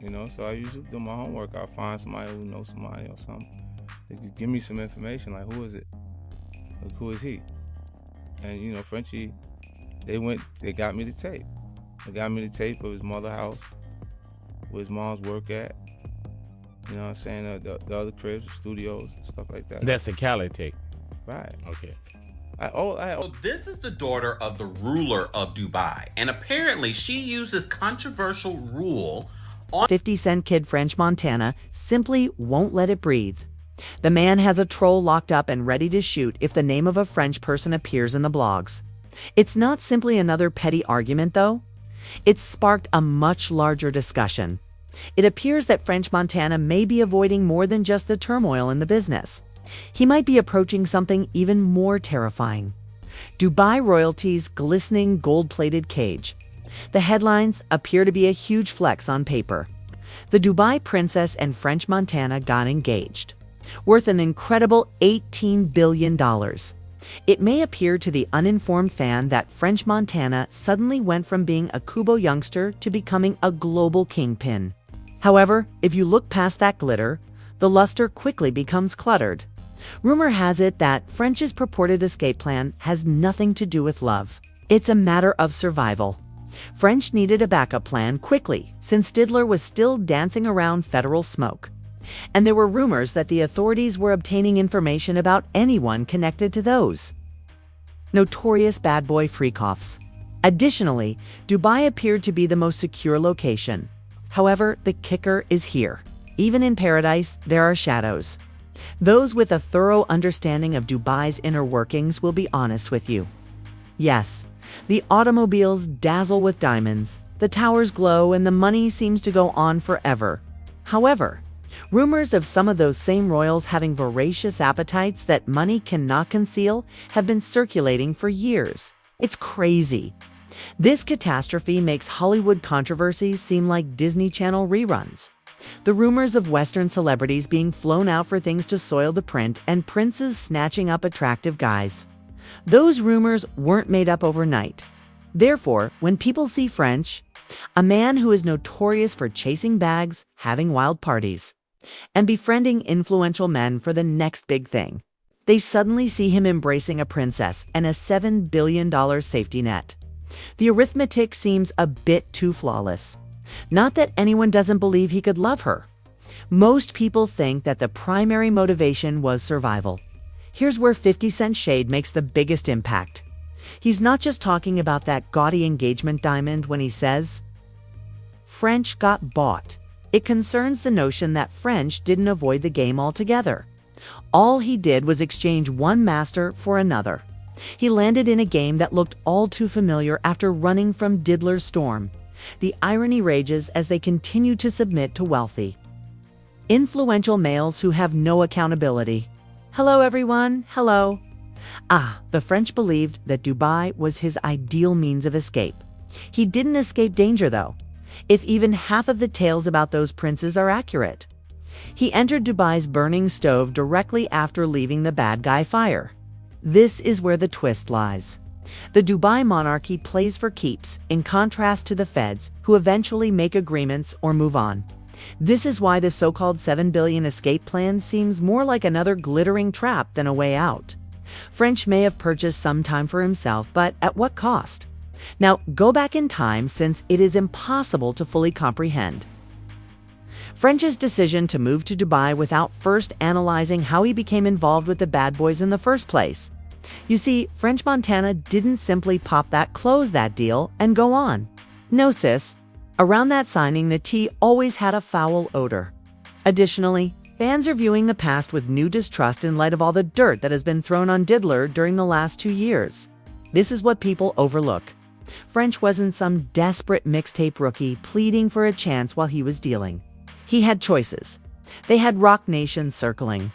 So I usually do my homework. I find somebody who knows somebody or something. They could give me some information, like who is it? Like who is he? And Frenchie, they got me the tape. They got me the tape of his mother house, where his mom's work at. You know what I'm saying? The other cribs, the studios, stuff like that. That's the Cali tape. Right. Okay. So this is the daughter of the ruler of Dubai, and apparently she uses controversial rule on 50 Cent kid French Montana simply won't let it breathe. The man has a troll locked up and ready to shoot if the name of a French person appears in the blogs. It's not simply another petty argument, though. It's sparked a much larger discussion. It appears that French Montana may be avoiding more than just the turmoil in the business. He might be approaching something even more terrifying. Dubai royalty's glistening gold-plated cage. The headlines appear to be a huge flex on paper. The Dubai princess and French Montana got engaged, worth an incredible $18 billion. It may appear to the uninformed fan that French Montana suddenly went from being a Kubo youngster to becoming a global kingpin. However, if you look past that glitter, the luster quickly becomes cluttered. Rumor has it that French's purported escape plan has nothing to do with love. It's a matter of survival. French needed a backup plan quickly, since Diddler was still dancing around federal smoke. And there were rumors that the authorities were obtaining information about anyone connected to those notorious bad boy freak-offs. Additionally, Dubai appeared to be the most secure location. However, the kicker is here. Even in paradise, there are shadows. Those with a thorough understanding of Dubai's inner workings will be honest with you. Yes, the automobiles dazzle with diamonds, the towers glow, and the money seems to go on forever. However, rumors of some of those same royals having voracious appetites that money cannot conceal have been circulating for years. It's crazy. This catastrophe makes Hollywood controversies seem like Disney Channel reruns. The rumors of Western celebrities being flown out for things to soil the print and princes snatching up attractive guys. Those rumors weren't made up overnight. Therefore, when people see French, a man who is notorious for chasing bags, having wild parties, and befriending influential men for the next big thing, they suddenly see him embracing a princess and a $7 billion safety net. The arithmetic seems a bit too flawless. Not that anyone doesn't believe he could love her. Most people think that the primary motivation was survival. Here's where 50 Cent shade makes the biggest impact. He's not just talking about that gaudy engagement diamond when he says, French got bought. It concerns the notion that French didn't avoid the game altogether. All he did was exchange one master for another. He landed in a game that looked all too familiar after running from Diddler's storm. The irony rages as they continue to submit to wealthy, influential males who have no accountability. Hello, everyone. Hello. The French believed that Dubai was his ideal means of escape. He didn't escape danger, though, if even half of the tales about those princes are accurate. He entered Dubai's burning stove directly after leaving the bad guy fire. This is where the twist lies. The Dubai monarchy plays for keeps, in contrast to the feds, who eventually make agreements or move on. This is why the so-called $7 billion escape plan seems more like another glittering trap than a way out. French may have purchased some time for himself, but at what cost? Now, go back in time, since it is impossible to fully comprehend French's decision to move to Dubai without first analyzing how he became involved with the bad boys in the first place. You see, French Montana didn't simply close that deal and go on. No, sis. Around that signing, the tea always had a foul odor. Additionally, fans are viewing the past with new distrust in light of all the dirt that has been thrown on Diddler during the last 2 years. This is what people overlook. French wasn't some desperate mixtape rookie pleading for a chance while he was dealing. He had choices. They had Rock Nation circling.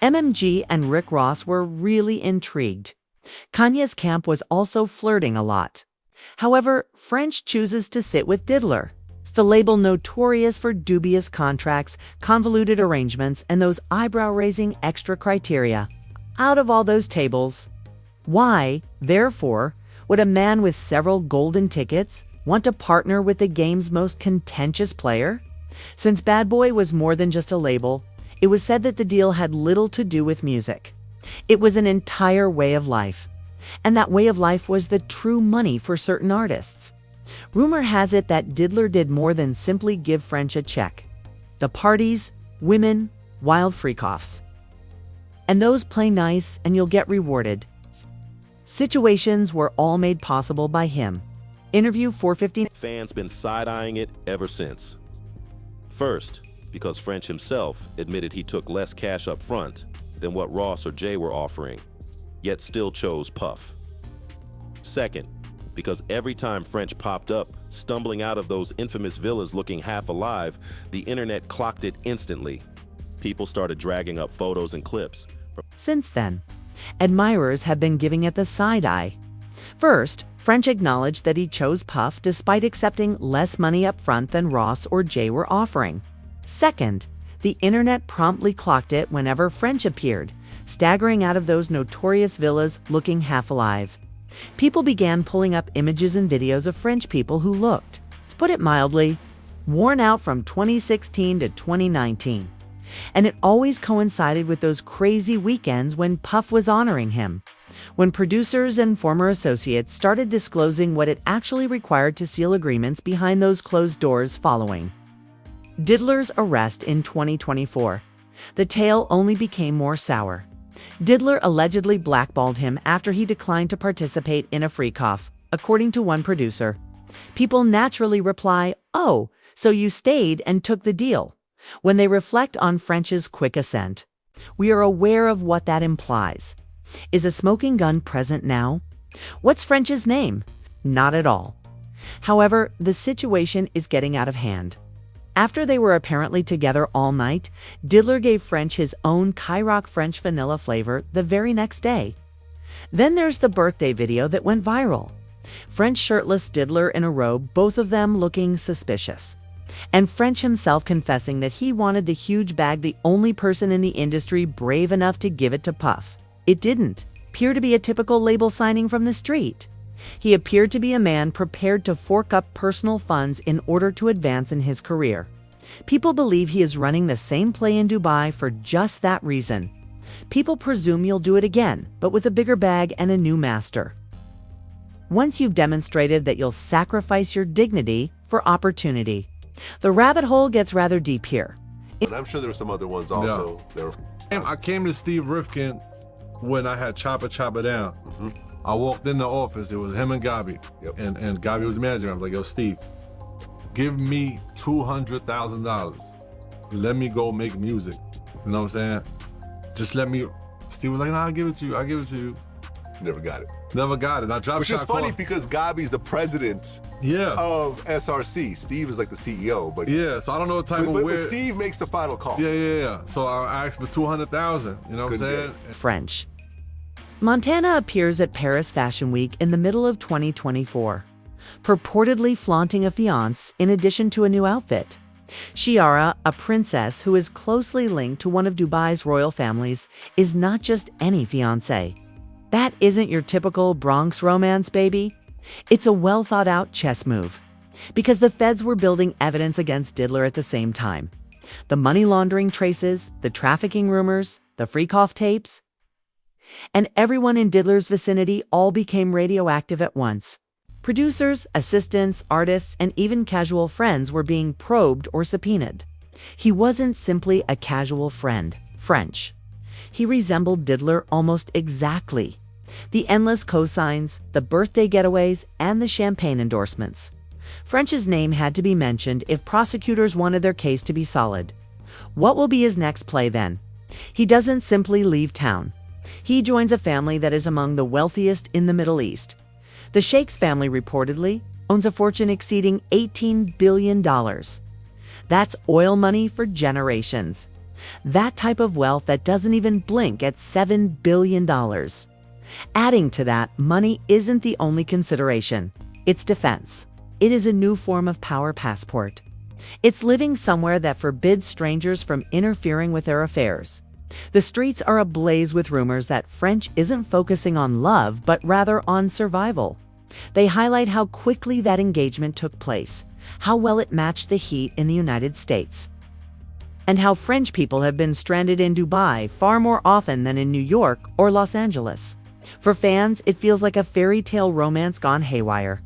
MMG and Rick Ross were really intrigued. Kanye's camp was also flirting a lot. However, French chooses to sit with Diddler. It's the label notorious for dubious contracts, convoluted arrangements, and those eyebrow-raising extra criteria. Out of all those tables, why, therefore, would a man with several golden tickets want to partner with the game's most contentious player? Since Bad Boy was more than just a label, it was said that the deal had little to do with music. It was an entire way of life. And that way of life was the true money for certain artists. Rumor has it that Diddler did more than simply give French a check. The parties, women, wild freak-offs. And those play nice and you'll get rewarded. Situations were all made possible by him. Interview 450. Fans been side-eyeing it ever since. First, because French himself admitted he took less cash up front than what Ross or Jay were offering, yet still chose Puff. Second, because every time French popped up, stumbling out of those infamous villas looking half alive, the internet clocked it instantly. People started dragging up photos and clips. Since then, admirers have been giving it the side eye. First, French acknowledged that he chose Puff despite accepting less money up front than Ross or Jay were offering. Second, the internet promptly clocked it whenever French appeared, staggering out of those notorious villas looking half alive. People began pulling up images and videos of French people who looked, to put it mildly, worn out from 2016 to 2019. And it always coincided with those crazy weekends when Puff was honoring him, when producers and former associates started disclosing what it actually required to seal agreements behind those closed doors following Diddler's arrest in 2024. The tale only became more sour. Diddler allegedly blackballed him after he declined to participate in a freak-off, according to one producer. People naturally reply, "Oh, so you stayed and took the deal," when they reflect on French's quick assent. We are aware of what that implies. Is a smoking gun present now? What's French's name? Not at all. However, the situation is getting out of hand. After they were apparently together all night, Diddler gave French his own Kyrock French vanilla flavor the very next day. Then there's the birthday video that went viral. French shirtless, Diddler in a robe, both of them looking suspicious. And French himself confessing that he wanted the huge bag, the only person in the industry brave enough to give it to Puff. It didn't appear to be a typical label signing from the street. He appeared to be a man prepared to fork up personal funds in order to advance in his career. People believe he is running the same play in Dubai for just that reason. People presume you'll do it again, but with a bigger bag and a new master. Once you've demonstrated that you'll sacrifice your dignity for opportunity. The rabbit hole gets rather deep here. And I'm sure there were some other ones also. Yeah. I came to Steve Rifkin when I had Chopper Down. Mm-hmm. I walked in the office, it was him and Gabi. Yep. And Gabi was the manager. I was like, yo, Steve, give me $200,000. Let me go make music. You know what I'm saying? Just let me. Steve was like, nah, I'll give it to you. I'll give it to you. Never got it. Never got it. I dropped Which is funny because Gabi's the president of SRC. Steve is like the CEO. But yeah, so I don't know what type of but Steve makes the final call. Yeah. So I asked for $200,000. You know what I'm saying? French. Montana appears at Paris Fashion Week in the middle of 2024, purportedly flaunting a fiancé in addition to a new outfit. Chiara, a princess who is closely linked to one of Dubai's royal families, is not just any fiancé. That isn't your typical Bronx romance, baby. It's a well-thought-out chess move. Because the feds were building evidence against Diddler at the same time. The money laundering traces, the trafficking rumors, the freak-off tapes. And everyone in Diddler's vicinity all became radioactive at once. Producers, assistants, artists, and even casual friends were being probed or subpoenaed. He wasn't simply a casual friend, French. He resembled Diddler almost exactly. The endless cosigns, the birthday getaways, and the champagne endorsements. French's name had to be mentioned if prosecutors wanted their case to be solid. What will be his next play then? He doesn't simply leave town. He joins a family that is among the wealthiest in the Middle East. The Sheikh's family reportedly owns a fortune exceeding $18 billion. That's oil money for generations. That type of wealth that doesn't even blink at $7 billion. Adding to that, money isn't the only consideration. It's defense. It is a new form of power passport. It's living somewhere that forbids strangers from interfering with their affairs. The streets are ablaze with rumors that French isn't focusing on love, but rather on survival. They highlight how quickly that engagement took place, how well it matched the heat in the United States, and how French people have been stranded in Dubai far more often than in New York or Los Angeles. For fans, it feels like a fairy tale romance gone haywire.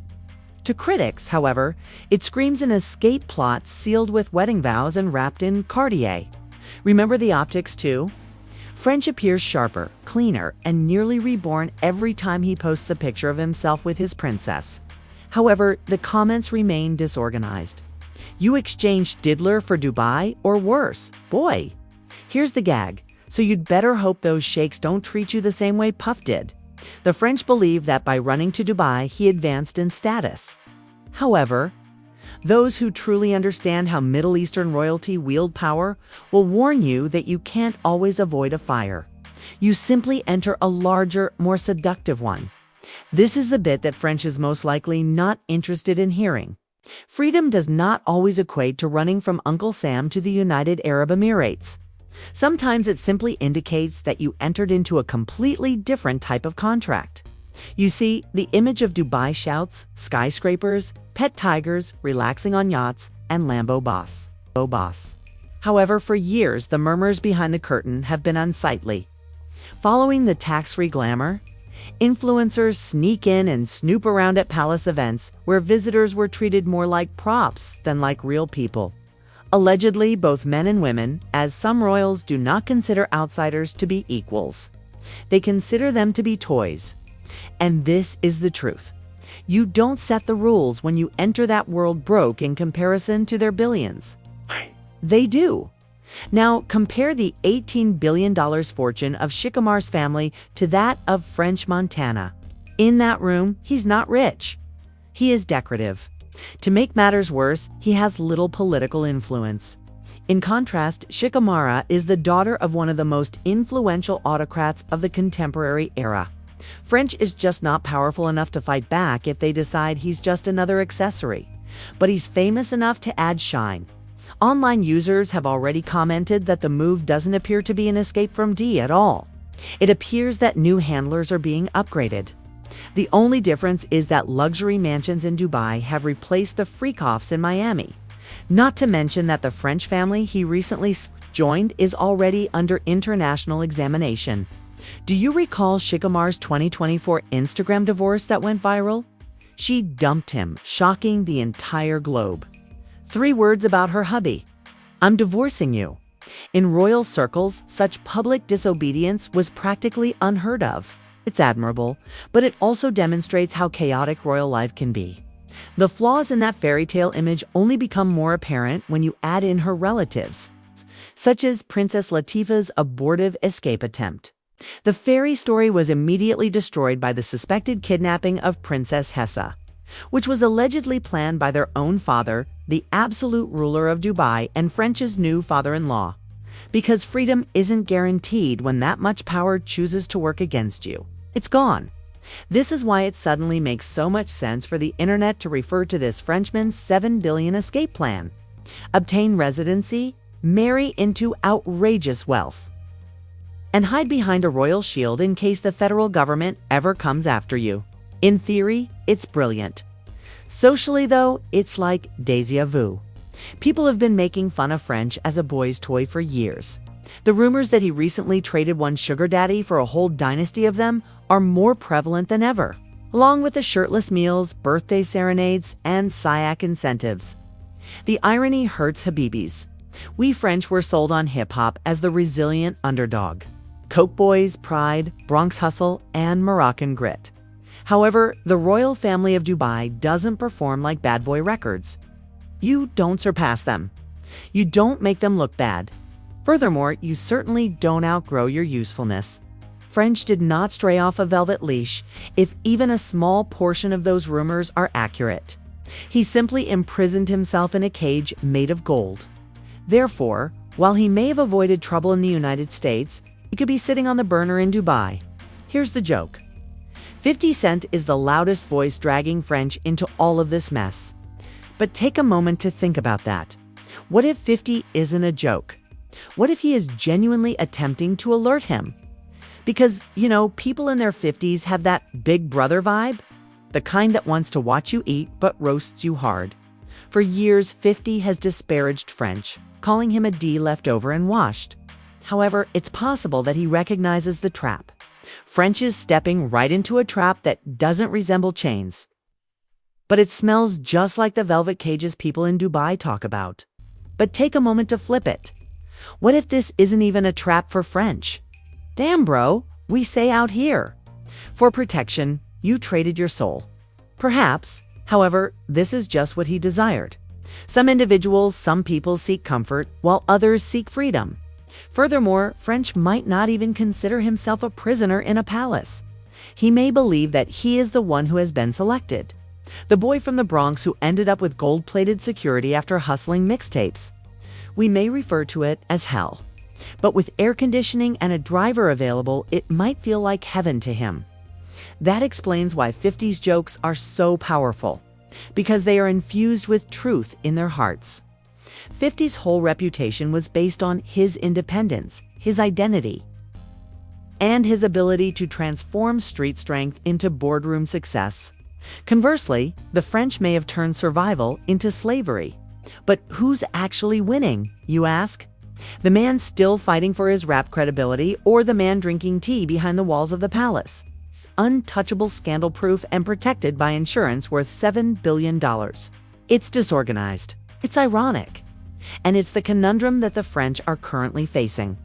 To critics, however, it screams an escape plot sealed with wedding vows and wrapped in Cartier. Remember the optics too? French appears sharper, cleaner, and nearly reborn every time he posts a picture of himself with his princess. However, the comments remain disorganized. You exchanged Diddler for Dubai, or worse. Boy, here's the gag. So you'd better hope those sheikhs don't treat you the same way Puff did. The French believe that by running to Dubai, he advanced in status. However, those who truly understand how Middle Eastern royalty wield power will warn you that you can't always avoid a fire. You simply enter a larger, more seductive one. This is the bit that French is most likely not interested in hearing. Freedom does not always equate to running from Uncle Sam to the United Arab Emirates. Sometimes it simply indicates that you entered into a completely different type of contract. You see, the image of Dubai shouts, skyscrapers, pet tigers, relaxing on yachts, and Lambo boss. However, for years, the murmurs behind the curtain have been unsightly. Following the tax-free glamour, influencers sneak in and snoop around at palace events where visitors were treated more like props than like real people. Allegedly, both men and women, as some royals do not consider outsiders to be equals. They consider them to be toys. And this is the truth. You don't set the rules when you enter that world broke in comparison to their billions. They do. Now, compare the $18 billion fortune of Shikamar's family to that of French Montana. In that room, he's not rich. He is decorative. To make matters worse, he has little political influence. In contrast, Shikimara is the daughter of one of the most influential autocrats of the contemporary era. French is just not powerful enough to fight back if they decide he's just another accessory. But he's famous enough to add shine. Online users have already commented that the move doesn't appear to be an escape from D at all. It appears that new handlers are being upgraded. The only difference is that luxury mansions in Dubai have replaced the freak-offs in Miami. Not to mention that the French family he recently joined is already under international examination. Do you recall Shikimar's 2024 Instagram divorce that went viral? She dumped him, shocking the entire globe. 3 words about her hubby: "I'm divorcing you." In royal circles, such public disobedience was practically unheard of. It's admirable, but it also demonstrates how chaotic royal life can be. The flaws in that fairy tale image only become more apparent when you add in her relatives, such as Princess Latifah's abortive escape attempt. The fairy story was immediately destroyed by the suspected kidnapping of Princess Hessa, which was allegedly planned by their own father, the absolute ruler of Dubai and French's new father-in-law. Because freedom isn't guaranteed when that much power chooses to work against you. It's gone. This is why it suddenly makes so much sense for the internet to refer to this Frenchman's $7 billion escape plan. Obtain residency, marry into outrageous wealth, and hide behind a royal shield in case the federal government ever comes after you. In theory, it's brilliant. Socially, though, it's like déjà vu. People have been making fun of French as a boy's toy for years. The rumors that he recently traded one sugar daddy for a whole dynasty of them are more prevalent than ever, along with the shirtless meals, birthday serenades, and SIAC incentives. The irony hurts Habibis. We French were sold on hip-hop as the resilient underdog. Coke Boys, Pride, Bronx Hustle, and Moroccan Grit. However, the royal family of Dubai doesn't perform like Bad Boy Records. You don't surpass them. You don't make them look bad. Furthermore, you certainly don't outgrow your usefulness. French did not stray off a velvet leash, if even a small portion of those rumors are accurate. He simply imprisoned himself in a cage made of gold. Therefore, while he may have avoided trouble in the United States, he could be sitting on the burner in Dubai. Here's the joke. 50 Cent is the loudest voice dragging French into all of this mess. But take a moment to think about that. What if 50 isn't a joke? What if he is genuinely attempting to alert him? Because, people in their 50s have that big brother vibe, the kind that wants to watch you eat but roasts you hard. For years, 50 has disparaged French, calling him a D left over and washed. However, it's possible that he recognizes the trap. French is stepping right into a trap that doesn't resemble chains. But it smells just like the velvet cages people in Dubai talk about. But take a moment to flip it. What if this isn't even a trap for French? Damn, bro, we say out here. For protection, you traded your soul. Perhaps, however, this is just what he desired. Some individuals, some people seek comfort, while others seek freedom. Furthermore, French might not even consider himself a prisoner in a palace. He may believe that he is the one who has been selected. The boy from the Bronx who ended up with gold-plated security after hustling mixtapes. We may refer to it as hell. But with air conditioning and a driver available, it might feel like heaven to him. That explains why 50's jokes are so powerful, because they are infused with truth in their hearts. 50's whole reputation was based on his independence, his identity, and his ability to transform street strength into boardroom success. Conversely, the French may have turned survival into slavery. But who's actually winning, you ask? The man still fighting for his rap credibility, or the man drinking tea behind the walls of the palace? Untouchable, scandal-proof, and protected by insurance worth $7 billion. It's disorganized. It's ironic. And it's the conundrum that the French are currently facing.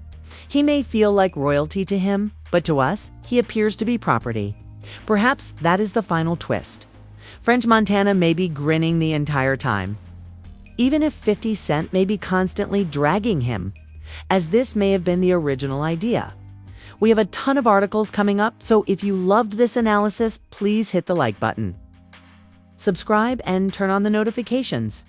He may feel like royalty to him, but to us, he appears to be property. Perhaps that is the final twist. French Montana may be grinning the entire time, even if 50 Cent may be constantly dragging him, as this may have been the original idea. We have a ton of articles coming up, so if you loved this analysis, please hit the like button. Subscribe and turn on the notifications.